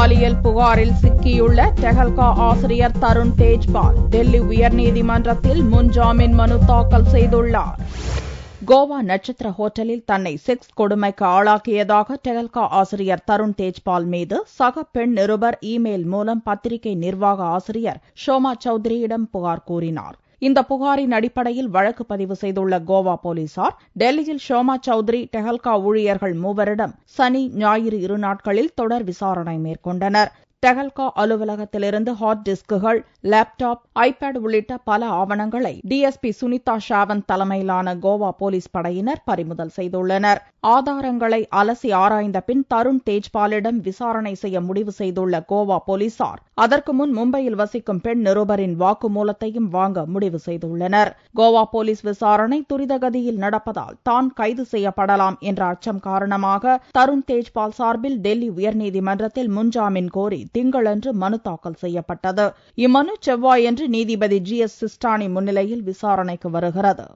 பாலியல் புகாரில் சிக்கியுள்ள டெஹல்கா ஆசிரியர் தருண் தேஜ்பால் டெல்லி உயர்நீதிமன்றத்தில் முன்ஜாமீன் மனு தாக்கல் செய்துள்ளார். கோவா நட்சத்திர ஹோட்டலில் தன்னை செக்ஸ் கொடுமைக்கு ஆளாக்கியதாக டெஹல்கா ஆசிரியர் தருண் தேஜ்பால் மீது சக பெண் நிருபர் இமெயில் மூலம் பத்திரிகை நிர்வாக ஆசிரியர் ஷோமா சௌத்ரியிடம் புகார் கூறினார். இந்த புகாரின் அடிப்படையில் வழக்கு பதிவு செய்துள்ள கோவா போலீசார் டெல்லியில் ஷோமா சௌத்ரி டெஹல்கா ஊழியர்கள் மூவரிடம் சனி ஞாயிறு 2 நாட்களில் தொடர் விசாரணை மேற்கொண்டனர். டெஹல்கா அலுவலகத்திலிருந்து ஹார்ட் டிஸ்குகள், லேப்டாப், ஐபேட் உள்ளிட்ட பல ஆவணங்களை டிஎஸ்பி சுனிதா ஷாவந்த் தலைமையிலான கோவா போலீஸ் படையினர் பறிமுதல் செய்துள்ளனர். ஆதாரங்களை அலசி ஆராய்ந்த பின் தருண் தேஜ்பாலிடம் விசாரணை செய்ய முடிவு செய்துள்ள கோவா போலீசார் அதற்கு முன் மும்பையில் வசிக்கும் பெண் நிருபரின் வாக்குமூலத்தையும் வாங்க முடிவு செய்துள்ளனர். கோவா போலீஸ் விசாரணை துரிதகதியில் நடப்பதால் தான் கைது செய்யப்படலாம் என்ற அச்சம் காரணமாக தருண் தேஜ்பால் சார்பில் டெல்லி உயர்நீதிமன்றத்தில் முன்ஜாமீன் கோரி திங்களன்று மனு தாக்கல் செய்யப்பட்டது. இம்மனு செவ்வாயன்று நீதிபதி GS சிஸ்டானி முன்னிலையில் விசாரணைக்கு வருகிறது.